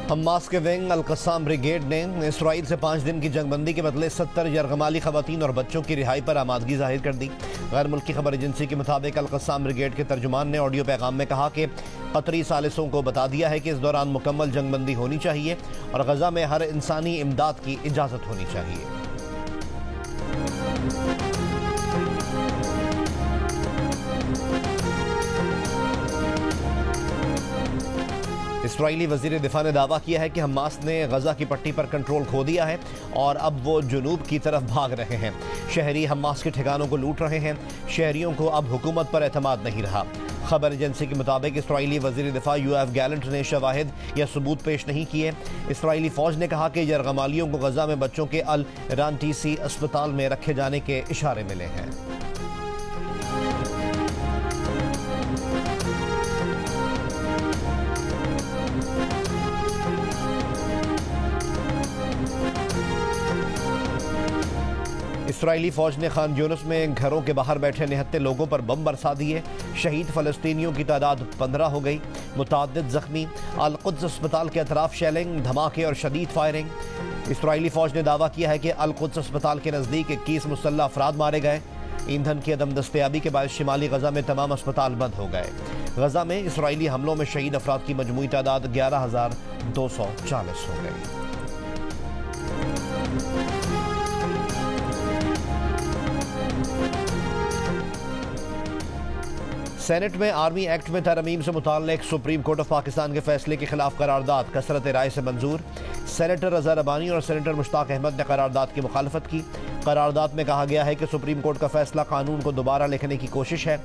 Hamas के wing अल-कस्साम brigade ने Israel से 5 दिन की जंगबंदी के बदले 70 यरगमाली खवातीन और बच्चों की रिहाई पर आमादगी जाहिर कर दी। गैर मुल्की खबर एजेंसी के मुताबिक अल-कस्साम ब्रिगेड के तर्जुमान ने ऑडियो पैगाम में कहा कि कतरी सालिसों को बता दिया है कि इस दौरान मुकम्मल जंगबंदी होनी चाहिए और गजा में हर इंसानी इमदाद की इजाज़त होनी चाहिए। इसराइली वज़ीर दिफा ने दावा किया है कि हमास ने गजा की पट्टी पर कंट्रोल खो दिया है और अब वो जुनूब की तरफ भाग रहे हैं। शहरी हमास के ठिकानों को लूट रहे हैं। शहरियों को अब हुकूमत पर एतमाद नहीं रहा। खबर एजेंसी के मुताबिक इसराइली वज़ीर दिफा यूएफ गैलेंट ने शवाहिद या सबूत पेश नहीं किए। इसराइली फ़ौज ने कहा कि यरगमालियों को गजा में बच्चों के अल रानटीसी अस्पताल में रखे जाने के इशारे मिले हैं। इसराइली फ़ौज ने खान यूनुस में घरों के बाहर बैठे 79 लोगों पर बम बरसा दिए। शहीद फ़लस्तीनियों की तादाद 15 हो गई। मुताद्दिद ज़ख्मी। अल-कुद्स अस्पताल के अतराफ शेलिंग, धमाके और शदीद फायरिंग। इसराइली फ़ौज ने दावा किया है कि अल-कुद्स अस्पताल के नज़दीक 21 मुसल्लह अफराद मारे गए। ईंधन की अदम दस्तयाबी के बाद शिमाली गजा में तमाम अस्पताल बंद हो गए। गजा में इसराइली हमलों में शहीद अफराद की मजमूई तादाद 11,240 हो गई। सेनेट में आर्मी एक्ट में तरमीम से मुताल्लिक सुप्रीम कोर्ट ऑफ पाकिस्तान के फैसले के खिलाफ करारदाद कसरत राय से मंजूर। सेनेटर रजा रबानी और सेनेटर मुश्ताक अहमद ने करारदाद की मुखालफत की। करारदाद में कहा गया है कि सुप्रीम कोर्ट का फैसला कानून को दोबारा लिखने की कोशिश है।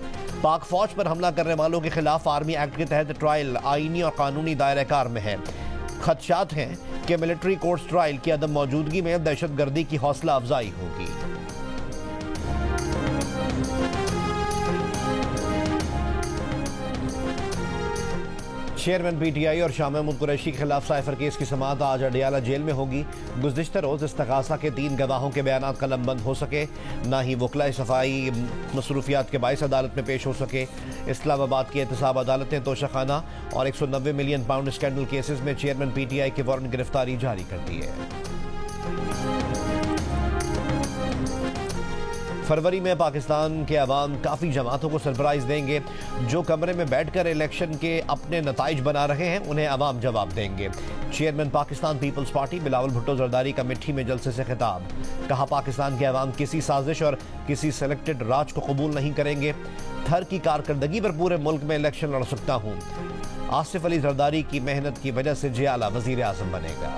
पाक फौज पर हमला करने वालों के खिलाफ आर्मी एक्ट के तहत ट्रायल आईनी और कानूनी दायरे कार में है। खदशात हैं कि मिलिट्री कोर्ट्स ट्रायल की अदम मौजूदगी में दहशत गर्दी की हौसला अफजाई होगी। चेयरमैन पीटीआई और शाह महमूद कुरैशी के खिलाफ साइफर केस की समाअत आज अडियाला जेल में होगी। गुज़िश्ता रोज़ इस्तग़ासा के 3 गवाहों के बयानात कलमबंद हो सके, ना ही वकला सफाई मसरूफियात के बाइस अदालत में पेश हो सके। इस्लामाबाद की एहतसाब अदालत ने तोशाखाना और 190 मिलियन पाउंड स्कैंडल केसेस में चेयरमैन पीटीआई के वारंट गिरफ्तारी जारी कर दी है। फरवरी में पाकिस्तान के अवाम काफ़ी जमातों को सरप्राइज देंगे। जो कमरे में बैठकर इलेक्शन के अपने नताइज बना रहे हैं उन्हें अवाम जवाब देंगे। चेयरमैन पाकिस्तान पीपल्स पार्टी बिलावल भुट्टो जरदारी का मिट्टी में जलसे से खिताब। कहा, पाकिस्तान के अवाम किसी साजिश और किसी सेलेक्टेड राज को कबूल नहीं करेंगे। थर की कारकर्दगी पर पूरे मुल्क में इलेक्शन लड़ सकता हूँ। आसिफ अली जरदारी की मेहनत की वजह से जियाला वजीर आज़म बनेगा।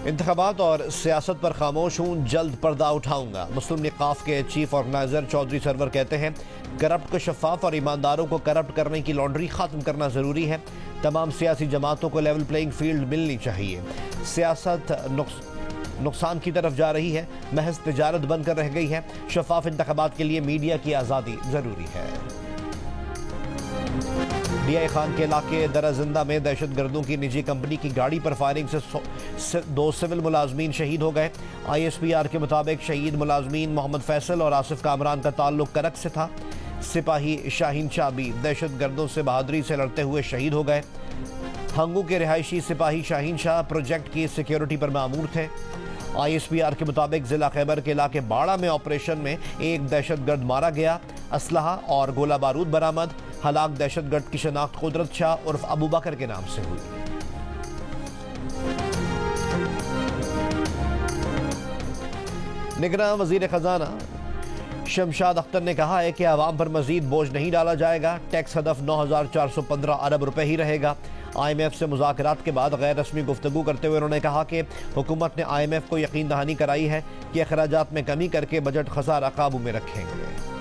इंतखाबात और सियासत पर खामोश हूँ, जल्द पर्दा उठाऊंगा। मुस्लिम निकाफ के चीफ ऑर्गेनाइजर चौधरी सरवर कहते हैं, करप्ट को शफाफ और ईमानदारों को करप्ट करने की लॉन्ड्री खत्म करना जरूरी है। तमाम सियासी जमातों को लेवल प्लेइंग फील्ड मिलनी चाहिए। सियासत नुकसान की तरफ जा रही है, महज तिजारत बनकर रह गई है। शफाफ इंतखाबात के लिए मीडिया की आज़ादी जरूरी है। डीआई खान के इलाके दराजिंदा में दहशत गर्दों की निजी कंपनी की गाड़ी पर फायरिंग से 2 सिविल मुलाजमीन शहीद हो गए। ISPR के मुताबिक शहीद मुलाजमीन मोहम्मद फैसल और आसिफ कामरान का ताल्लुक करक से था। सिपाही शाहीन शाह भी दहशत गर्दों से बहादुरी से लड़ते हुए शहीद हो गए। हंगू के रिहायशी सिपाही शाहीन शाह प्रोजेक्ट की सिक्योरिटी पर मामूर थे। ISPR के मुताबिक जिला खैबर के इलाके बाड़ा में ऑपरेशन में एक दहशत गर्द मारा गया। असलहा और गोला बारूद बरामद। हलाक दहशत गर्द की शनाख्त कुदरत शाह उर्फ अबू बकर के नाम से हुई। निगरान वजीर खजाना शमशाद अख्तर ने कहा है कि आवाम पर मजीद बोझ नहीं डाला जाएगा। टैक्स हदफ 9,415 अरब रुपए ही रहेगा। IMF से मुज़ाकरात के बाद गैर रस्मी गुफ्तगू करते हुए उन्होंने कहा कि हुकूमत ने IMF को यकीन दहानी कराई है कि अखराजात में कमी करके बजट खसारा काबू में रखेंगे।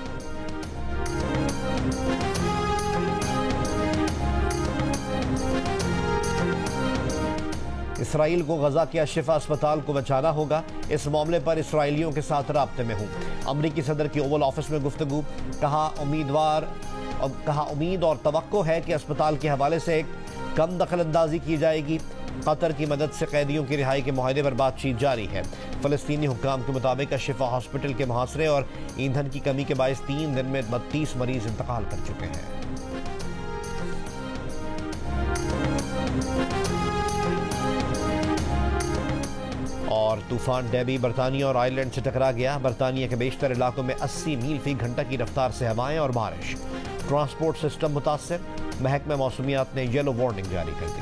इसराइल को गजा के अशफा अस्पताल को बचाना होगा। इस मामले पर इसराइलियों के साथ राब्ते में हूँ। अमरीकी सदर की ओवल ऑफिस में गुफ्तगू। कहा उम्मीद और तवक्को है कि अस्पताल के हवाले से कम दखल अंदाजी की जाएगी। कतर की मदद से कैदियों की रिहाई के मुआहदे पर बातचीत जारी है। फ़लस्तीनी हुक्काम के मुताबिक शिफा हॉस्पिटल के मुहासरे और ईंधन की कमी के बायस 3 दिन में 32 मरीज इंतकाल कर चुके हैं। और तूफान डेबी बरतानिया और आयरलैंड से टकरा गया। बरतानिया के बेशतर इलाकों में 80 मील फी घंटा की रफ्तार से हवाएं और बारिश। ट्रांसपोर्ट सिस्टम मुतासर। महकमा मौसमियात ने येलो वार्निंग जारी कर दी।